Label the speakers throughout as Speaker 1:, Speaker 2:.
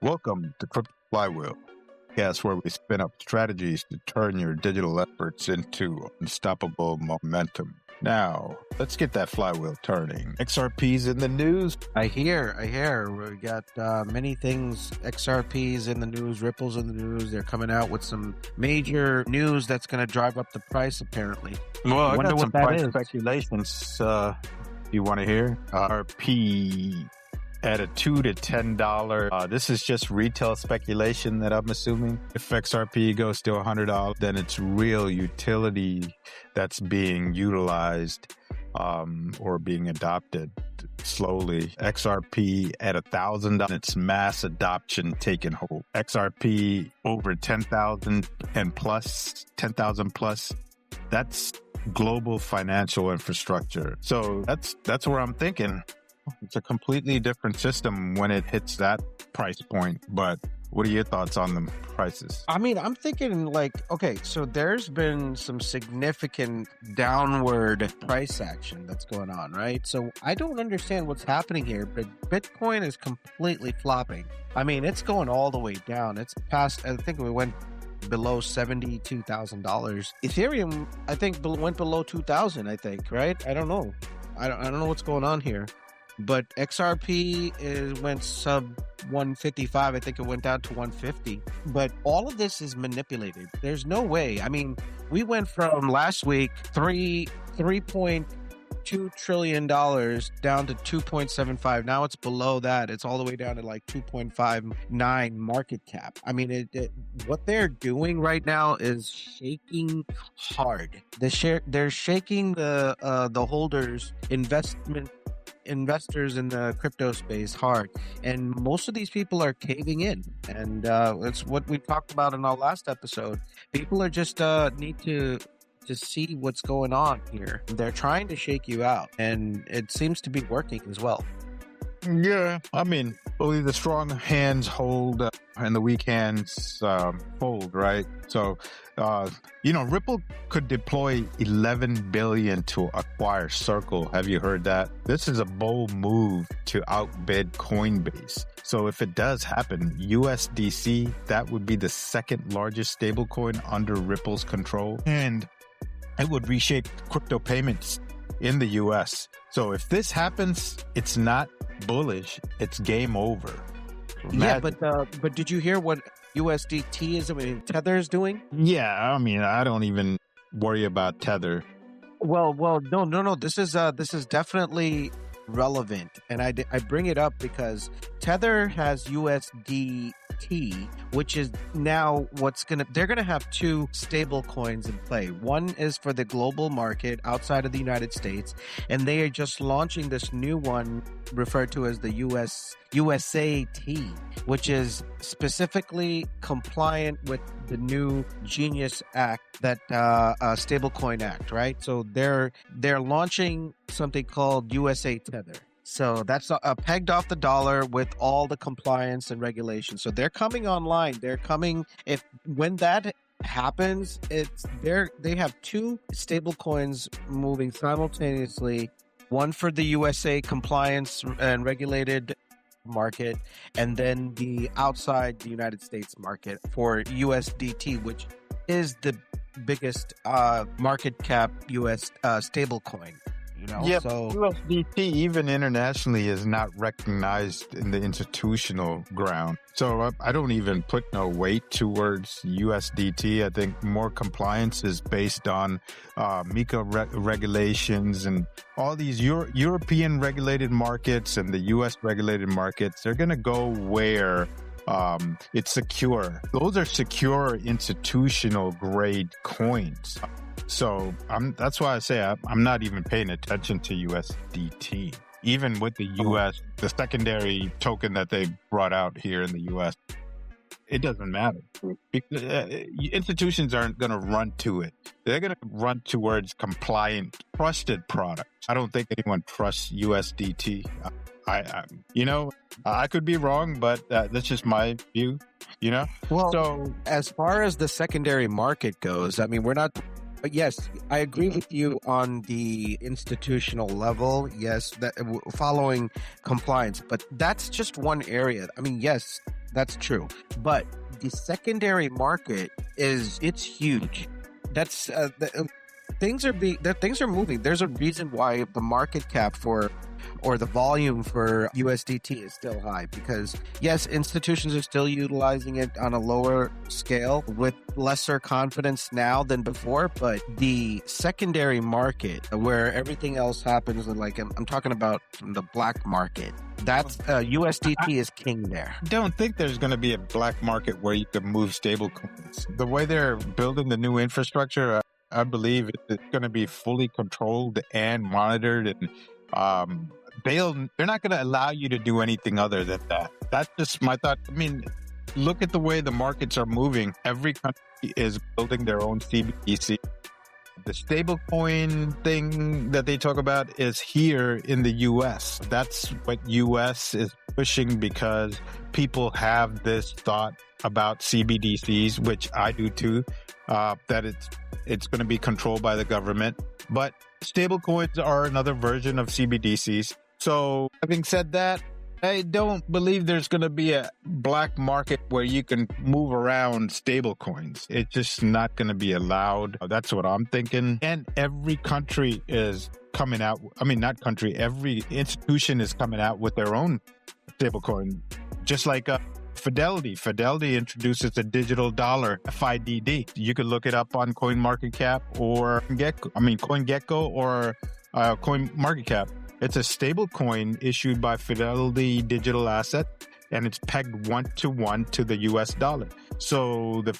Speaker 1: Welcome to Crypto Flywheel, a podcast where we spin up strategies to turn your digital efforts into unstoppable momentum. Now, let's get that flywheel turning. XRP's in the news.
Speaker 2: I hear. We got many things. XRP's in the news, Ripple's in the news. They're coming out with some major news that's going to drive up the price, apparently.
Speaker 1: Well, I got some price
Speaker 2: is.
Speaker 1: speculations you want to hear. RP at a $2 to $10. This is just retail speculation that I'm assuming. If XRP goes to $100, then it's real utility that's being utilized or being adopted slowly. XRP at $1,000, it's mass adoption taking hold. XRP over 10,000 and plus, 10,000 plus, that's global financial infrastructure. So that's where I'm thinking. It's a completely different system when it hits that price point. But what are your thoughts on the prices?
Speaker 2: I mean, I'm thinking like, okay, so there's been some significant downward price action that's going on, right? So I don't understand what's happening here, but Bitcoin is completely flopping. I mean, it's going all the way down. It's past, I think we went below $72,000. Ethereum, I think, went below 2,000, I think, right? I don't know. I don't know what's going on here. But XRP went sub 155. I think it went down to 150. But all of this is manipulated. There's no way. I mean, we went from last week $3.2 trillion down to 2.75. Now it's below that. It's all the way down to like 2.59 market cap. I mean, what they're doing right now is shaking hard. They're shaking the holders' investors in the crypto space hard, and most of these people are caving in, and it's what we talked about in our last episode. People are just need to see what's going on here. They're trying to shake you out, and it seems to be working as well.
Speaker 1: Yeah, I mean, only the strong hands hold and the weak hands fold, right? So, Ripple could deploy $11 billion to acquire Circle. Have you heard that? This is a bold move to outbid Coinbase. So if it does happen, USDC, that would be the second largest stablecoin under Ripple's control, and it would reshape crypto payments in the US. So if this happens, it's not bullish, it's game over.
Speaker 2: Yeah, but did you hear what USDT is? I mean, Tether is doing?
Speaker 1: Yeah, I mean, I don't even worry about Tether.
Speaker 2: Well, no. This is definitely relevant, and I bring it up because Tether has USDT, which is now they're gonna have two stable coins in play. One is for the global market outside of the United States, and they are just launching this new one referred to as the USAT, which is specifically compliant with the new Genius Act, that Stablecoin Act, right? So they're launching something called USA Tether. So that's pegged off the dollar with all the compliance and regulations. So they're coming online. When that happens, they have two stable coins moving simultaneously. One for the USA compliance and regulated market, and then the outside the United States market for USDT, which is the biggest market cap US stable coin.
Speaker 1: Yeah,
Speaker 2: so
Speaker 1: USDT even internationally is not recognized in the institutional ground. So I don't even put no weight towards USDT. I think more compliance is based on MiCA regulations and all these European regulated markets and the US regulated markets. They're going to go where it's secure. Those are secure institutional grade coins. So that's why I say I'm not even paying attention to USDT. Even with the US, the secondary token that they brought out here in the US, it doesn't matter. Institutions aren't going to run to it. They're going to run towards compliant, trusted products. I don't think anyone trusts USDT. I could be wrong, but that's just my view,
Speaker 2: Well,
Speaker 1: so
Speaker 2: as far as the secondary market goes, I mean, we're not But yes, I agree with you on the institutional level. Yes, that following compliance, but that's just one area. I mean, yes, That's true. But the secondary market it's huge. That's things are moving. There's a reason why the market cap or the volume for USDT is still high, because yes, institutions are still utilizing it on a lower scale with lesser confidence now than before, but the secondary market where everything else happens, like I'm talking about the black market, that's USDT is king there.
Speaker 1: I don't think there's going to be a black market where you can move stablecoins. The way they're building the new infrastructure, I believe it's going to be fully controlled and monitored, and they're not going to allow you to do anything other than that. That's just my thought. I mean, look at the way the markets are moving. Every country is building their own CBDC. The stablecoin thing that they talk about is here in the U.S. That's what U.S. is pushing, because people have this thought about CBDCs, which I do too, that it's going to be controlled by the government. But stablecoins are another version of CBDCs. So having said that, I don't believe there's going to be a black market where you can move around stablecoins. It's just not going to be allowed. That's what I'm thinking. And every country is coming out. I mean, not country. Every institution is coming out with their own stablecoin. Just like Fidelity. Fidelity introduces a digital dollar, FIDD. You could look it up on CoinMarketCap or CoinGecko or CoinMarketCap. It's a stable coin issued by Fidelity Digital Asset, and it's pegged 1-to-1 to the US dollar. So the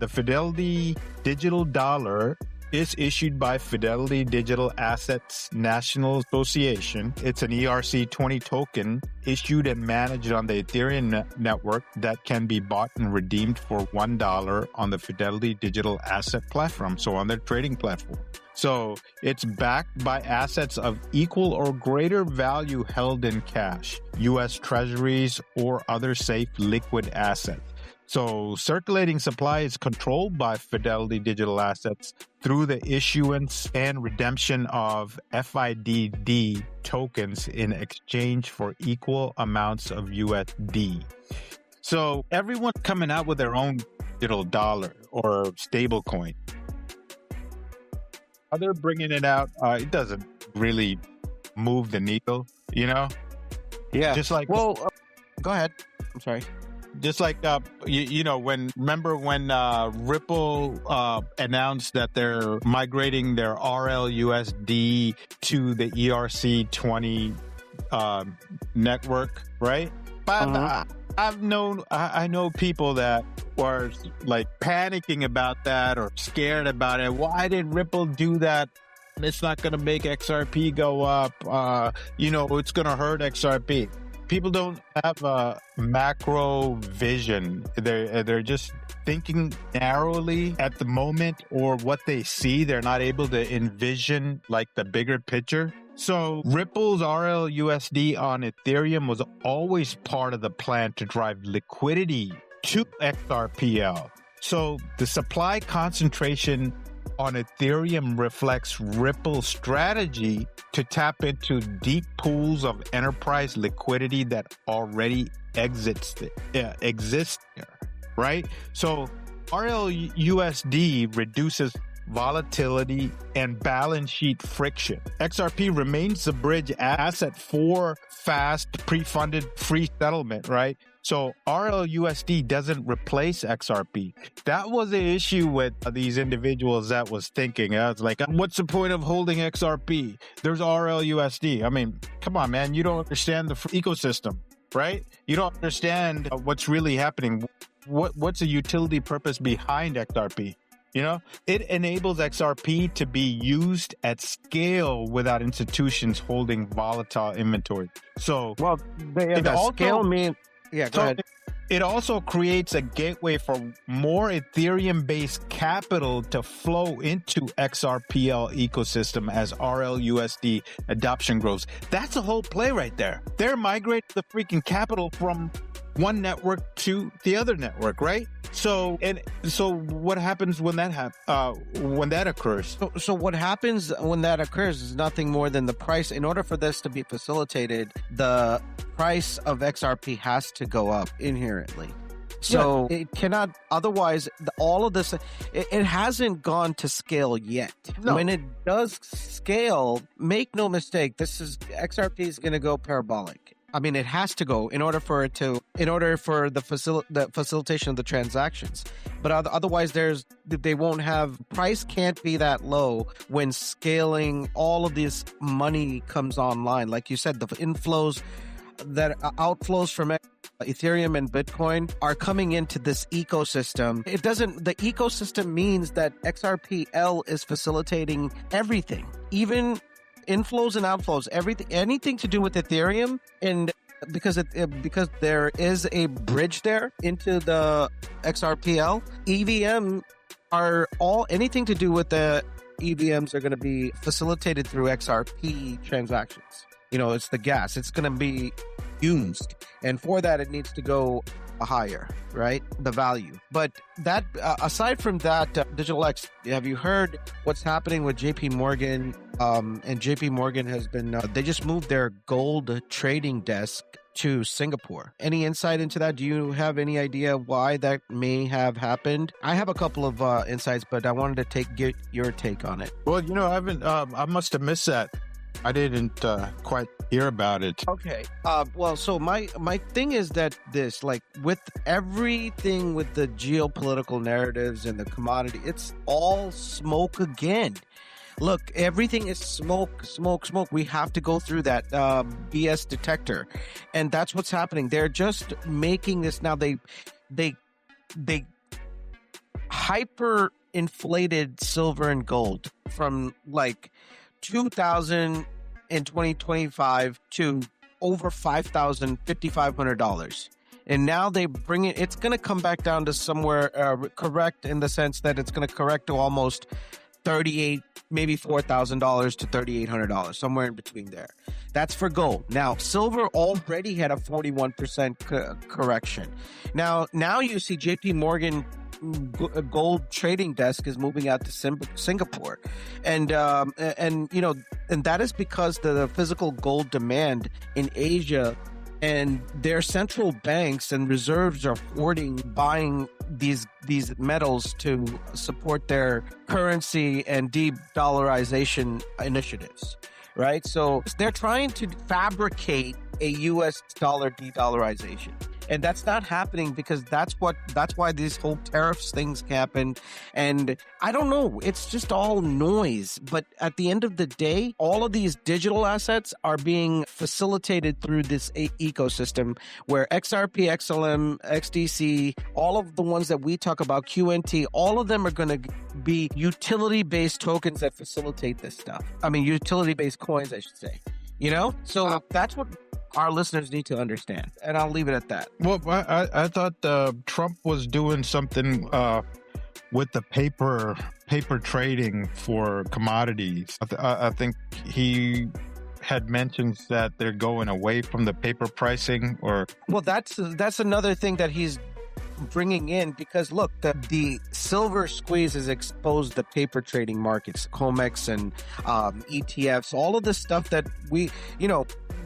Speaker 1: Fidelity Digital Dollar is issued by Fidelity Digital Assets National Association. It's an ERC20 token issued and managed on the Ethereum network that can be bought and redeemed for $1 on the Fidelity Digital Asset platform, so on their trading platform. So it's backed by assets of equal or greater value held in cash, U.S. treasuries, or other safe liquid assets. So circulating supply is controlled by Fidelity Digital Assets through the issuance and redemption of FIDD tokens in exchange for equal amounts of USD. So everyone's coming out with their own digital dollar or stable coin. How they're bringing it out, it doesn't really move the needle, you know?
Speaker 2: Yeah.
Speaker 1: Just like...
Speaker 2: Well, go ahead. I'm sorry.
Speaker 1: Just like, remember when Ripple announced that they're migrating their RLUSD to the ERC20 network, right? But I know people that were like panicking about that or scared about it. Why did Ripple do that? It's not going to make XRP go up. It's going to hurt XRP. People don't have a macro vision. They're just thinking narrowly at the moment, or what they see. They're not able to envision like the bigger picture. So Ripple's RLUSD on Ethereum was always part of the plan to drive liquidity to XRPL. So the supply concentration on Ethereum reflects Ripple's strategy to tap into deep pools of enterprise liquidity that already exists there, right? So RLUSD reduces volatility and balance sheet friction. XRP remains the bridge asset for fast, pre-funded, free settlement, right? So RLUSD doesn't replace XRP. That was the issue with these individuals that was thinking. I was like, what's the point of holding XRP? There's RLUSD. I mean, come on, man. You don't understand the ecosystem, right? You don't understand what's really happening. What's the utility purpose behind XRP? You know, it enables XRP to be used at scale without institutions holding volatile inventory. So,
Speaker 2: well, scale means... Yeah, go ahead.
Speaker 1: It also creates a gateway for more Ethereum-based capital to flow into XRPL ecosystem as RLUSD adoption grows. That's the whole play right there. They're migrating the freaking capital from one network to the other network, right? So what happens when that occurs?
Speaker 2: So what happens when that occurs is nothing more than the price. In order for this to be facilitated, the price of XRP has to go up inherently. So it cannot, otherwise, all of this, it hasn't gone to scale yet. No. When it does scale, make no mistake, XRP is going to go parabolic. I mean, it has to go in order for the facilitation of the transactions. But otherwise, they won't have, price can't be that low when scaling, all of this money comes online. Like you said, the outflows from Ethereum and Bitcoin are coming into this ecosystem. The ecosystem means that XRPL is facilitating everything, even inflows and outflows, anything to do with Ethereum, and because there is a bridge there into the XRPL, EVM anything to do with the EVMs are going to be facilitated through XRP transactions. It's the gas. It's going to be used. And for that, it needs to go higher, right? The value. But that, aside from that, Digital X, have you heard what's happening with JP Morgan? And JP Morgan has been, they just moved their gold trading desk to Singapore. Any insight into that? Do you have any idea why that may have happened? I have a couple of insights, but I wanted to get your take on it.
Speaker 1: Well, I must have missed that. I didn't quite hear about it.
Speaker 2: Okay. So my thing is that with everything with the geopolitical narratives and the commodity, it's all smoke again. Look, everything is smoke. We have to go through that BS detector. And that's what's happening. They're just making this now. They hyper inflated silver and gold from 2,000 in 2025 to over $5,500. And now they bring it, it's going to come back down to somewhere correct in the sense that it's going to correct to almost $38,000, maybe $4,000 to $3,800, somewhere in between there. That's for gold. Now, silver already had a 41% correction. Now you see JP Morgan gold trading desk is moving out to Singapore, and that is because the physical gold demand in Asia and their central banks and reserves are buying these metals to support their currency and de-dollarization initiatives, right? So they're trying to fabricate a U.S. dollar de-dollarization. And that's not happening because that's why these whole tariffs things happen. And I don't know, it's just all noise. But at the end of the day, all of these digital assets are being facilitated through this ecosystem where XRP, XLM, XDC, all of the ones that we talk about, QNT, all of them are going to be utility-based tokens that facilitate this stuff. I mean, utility-based coins, I should say. So that's what our listeners need to understand, and I'll leave it at that.
Speaker 1: Well, I thought Trump was doing something with the paper trading for commodities. I think he had mentioned that they're going away from the paper pricing.
Speaker 2: Well, that's another thing that he's bringing in, because look, the silver squeeze has exposed the paper trading markets, COMEX and ETFs, all of the stuff that we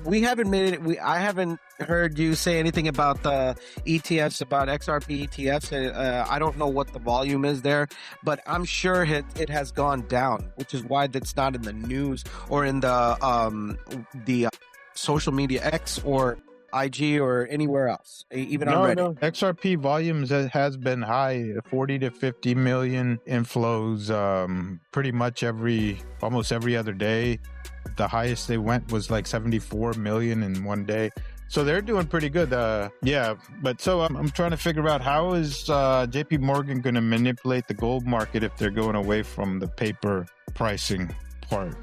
Speaker 2: haven't made it. I haven't heard you say anything about the ETFs, about XRP ETFs. I don't know what the volume is there, but I'm sure it has gone down, which is why that's not in the news or in the social media X or IG or anywhere else, even on Reddit.
Speaker 1: No. XRP volumes has been high, 40 to 50 million inflows, pretty much almost every other day. The highest they went was 74 million in one day. So they're doing pretty good. But so I'm trying to figure out, how is JP Morgan going to manipulate the gold market if they're going away from the paper pricing part?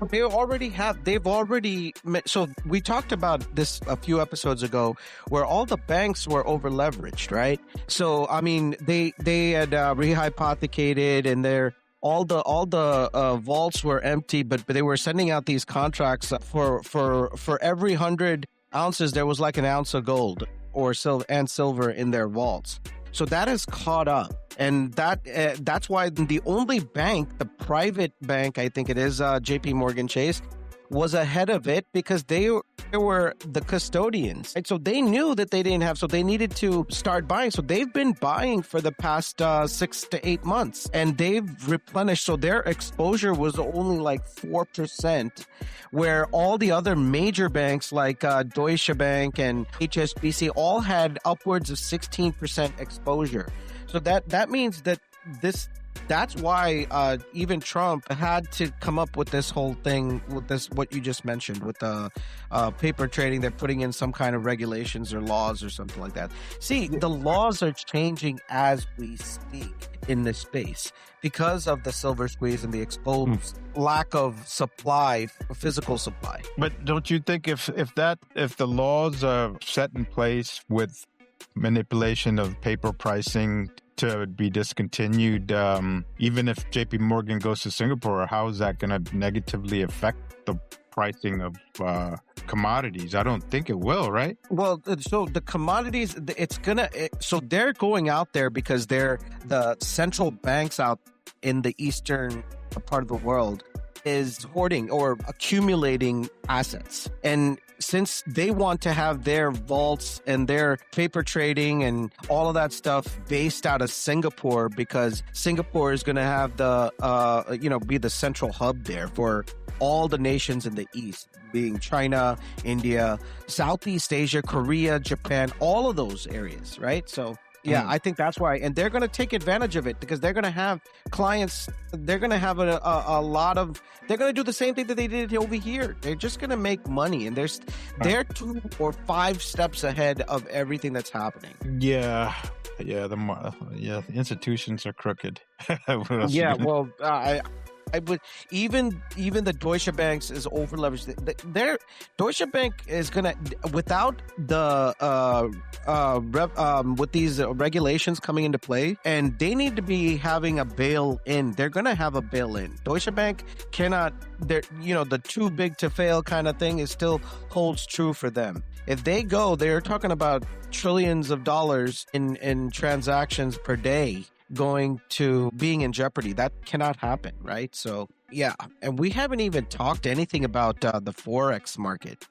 Speaker 1: So we talked about this a few episodes ago, where all the banks were over leveraged, right? So I mean, they had rehypothecated, and all the vaults were empty, but they were sending out these contracts for every 100 ounces there was an ounce of gold.
Speaker 2: or silver in their vaults. So that has caught up. And that's why the only bank, the private bank, I think it is JP Morgan Chase, was ahead of it because they were the custodians. And so they knew that they didn't have, so they needed to start buying. So they've been buying for the past 6 to 8 months, and they've replenished. So their exposure was only like 4%, where all the other major banks like Deutsche Bank and HSBC all had upwards of 16% exposure. So that means that that's why even Trump had to come up with this whole thing with this, what you just mentioned, with the paper trading. They're putting in some kind of regulations or laws or something like that. See, the laws are changing as we speak in this space because of the silver squeeze and the exposed lack of supply, physical supply.
Speaker 1: But don't you think if the laws are set in place with manipulation of paper pricing to be discontinued, even if JP Morgan goes to Singapore, how is that going to negatively affect the pricing of commodities? I don't think it will, right?
Speaker 2: Well, so the commodities, so they're going out there because they're the central banks out in the eastern part of the world is hoarding or accumulating assets. And since they want to have their vaults and their paper trading and all of that stuff based out of Singapore, because Singapore is going to have be the central hub there for all the nations in the East, being China, India, Southeast Asia, Korea, Japan, all of those areas, right? So yeah, I think that's why. And they're going to take advantage of it because they're going to have clients. They're going to have a lot of, they're going to do the same thing that they did over here. They're just going to make money. And they're 2 or 5 steps ahead of everything that's happening.
Speaker 1: Yeah. The institutions are crooked.
Speaker 2: Yeah. Well, I would even the Deutsche Banks is over leveraged. Their Deutsche Bank is gonna, without the with these regulations coming into play, and they need to be having a bail in. They're gonna have a bail in. Deutsche Bank cannot. The too big to fail kind of thing is still holds true for them. If they go, they're talking about trillions of dollars in transactions per day going to being in jeopardy. That cannot happen, right? So yeah, and we haven't even talked anything about the Forex market,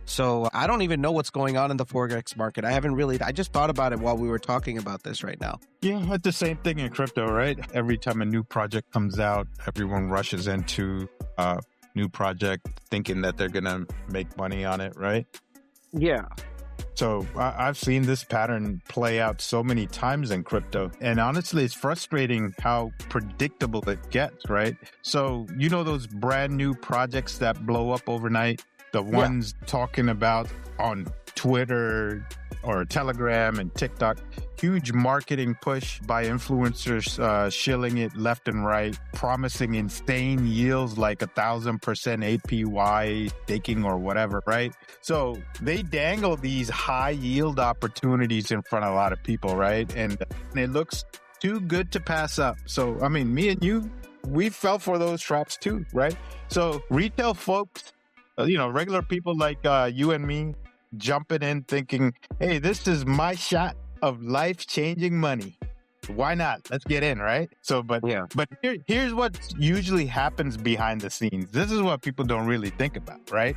Speaker 2: so I don't even know what's going on in the Forex market. I just thought about it while we were talking about this right now.
Speaker 1: Yeah, it's the same thing in crypto, right? Every time a new project comes out, everyone rushes into a new project thinking that they're gonna make money on it, right?
Speaker 2: Yeah.
Speaker 1: So I've seen this pattern play out so many times in crypto. And honestly, it's frustrating how predictable it gets, right? So, those brand new projects that blow up overnight, the ones talking about on Twitter or Telegram and TikTok, huge marketing push by influencers, shilling it left and right, promising insane yields like 1,000% APY staking or whatever, right? So they dangle these high yield opportunities in front of a lot of people, right? And it looks too good to pass up. So, I mean, me and you, we fell for those traps too, right? So retail folks, regular people like you and me, jumping in thinking, hey, this is my shot of life-changing money. Why not? Let's get in, right? So, but here's what usually happens behind the scenes. This is what people don't really think about, right?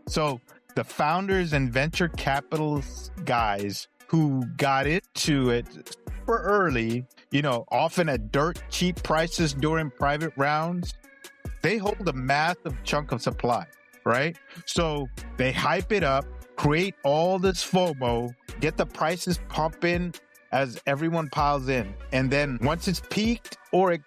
Speaker 1: So the founders and venture capital guys who got into it super early, often at dirt cheap prices during private rounds, they hold a massive chunk of supply, right? So they hype it up, create all this FOMO, get the prices pumping as everyone piles in. And then once it's peaked or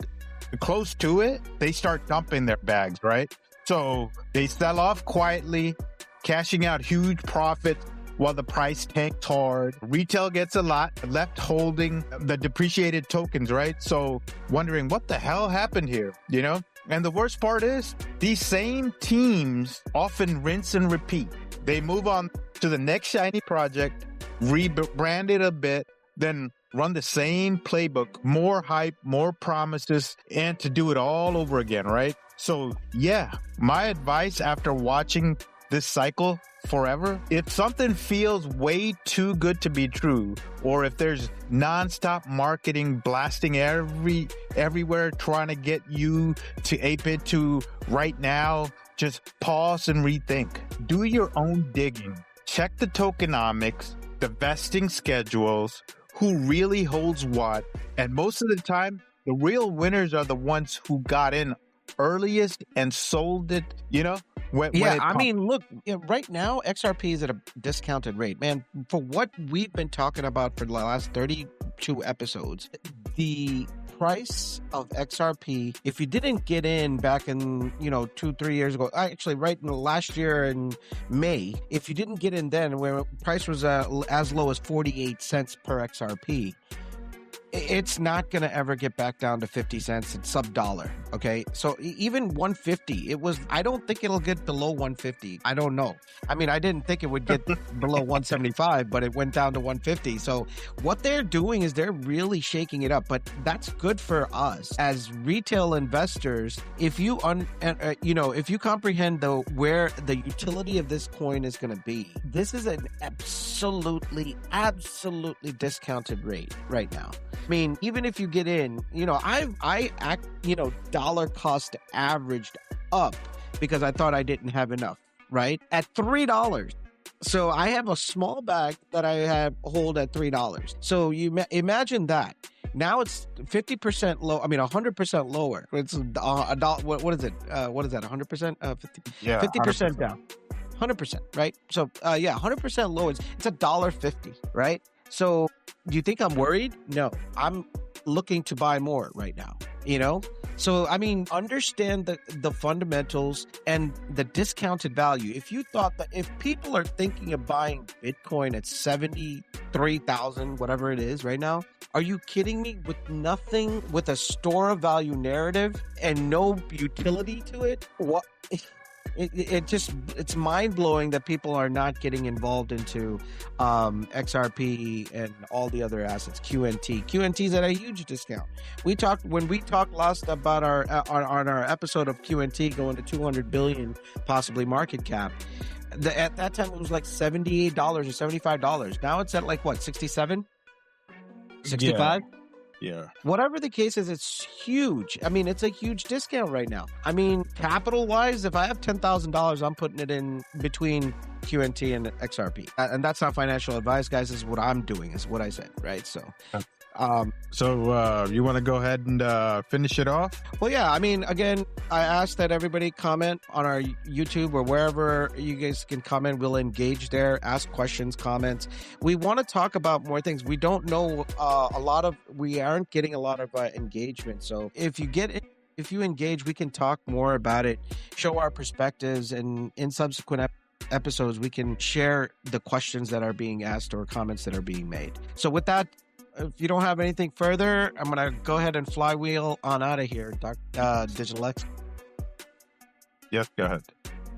Speaker 1: close to it, they start dumping their bags, right? So they sell off quietly, cashing out huge profits while the price tanks hard. Retail gets a lot, left holding the depreciated tokens, right? So wondering what the hell happened here, And the worst part is these same teams often rinse and repeat. They move on to the next shiny project, rebrand it a bit, then run the same playbook, more hype, more promises, and to do it all over again, right? So yeah, my advice after watching this cycle forever. If something feels way too good to be true, or if there's nonstop marketing blasting everywhere trying to get you to ape it to right now, just pause and rethink. Do your own digging. Check the tokenomics, the vesting schedules, who really holds what, and most of the time, the real winners are the ones who got in earliest and sold it, Look,
Speaker 2: right now, XRP is at a discounted rate. Man, for what we've been talking about for the last 32 episodes, the price of XRP, if you didn't get in back in, 2-3 years ago, actually right in the last year in May, if you didn't get in then, where price was as low as 48 cents per XRP, it's not going to ever get back down to 50 cents. It's sub-dollar, okay? So even 150, I don't think it'll get below 150. I don't know. I mean, I didn't think it would get below 175, but it went down to 150. So what they're doing is they're really shaking it up, but that's good for us as retail investors. If you if you comprehend where the utility of this coin is going to be, this is an absolutely discounted rate right now. I mean, even if you get in, dollar cost averaged up because I thought I didn't have enough, right? At $3. So I have a small bag that I hold at $3. So you imagine that. Now it's 50% low. I mean, 100% lower. It's a dollar. What is it? What is that? 100%? 50% down. 100%, right? So 100% low. It's $1.50, right? So do you think I'm worried? No, I'm looking to buy more right now, So, I mean, understand the fundamentals and the discounted value. If you thought that if people are thinking of buying Bitcoin at 73,000, whatever it is right now, are you kidding me? With nothing, with a store of value narrative and no utility to it? What? It's mind-blowing that people are not getting involved into XRP and all the other assets. QNT's at a huge discount. When we talked last about on our episode of QNT going to 200 billion possibly market cap. At that time it was like $78 or $75. Now it's at like what, 67? 65?
Speaker 1: Yeah.
Speaker 2: Whatever the case is, it's huge. I mean, it's a huge discount right now. I mean, capital-wise, if I have $10,000, I'm putting it in between QNT and XRP. And that's not financial advice, guys. This is what I'm doing, is what I said, right? So...
Speaker 1: you want to go ahead and finish it off?
Speaker 2: Well, yeah. I mean, again, I ask that everybody comment on our YouTube or wherever you guys can comment. We'll engage there, ask questions, comments. We want to talk about more things. We don't know we aren't getting a lot of engagement. So if you engage, we can talk more about it, show our perspectives, and in subsequent episodes, we can share the questions that are being asked or comments that are being made. So with that, if you don't have anything further, I'm going to go ahead and flywheel on out of here, Digital X.
Speaker 1: Yes, go ahead.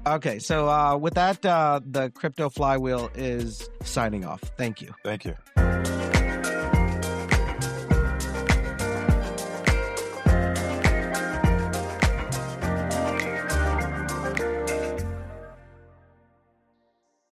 Speaker 2: Okay, so with that, the Crypto Flywheel is signing off. Thank you.
Speaker 1: Thank you.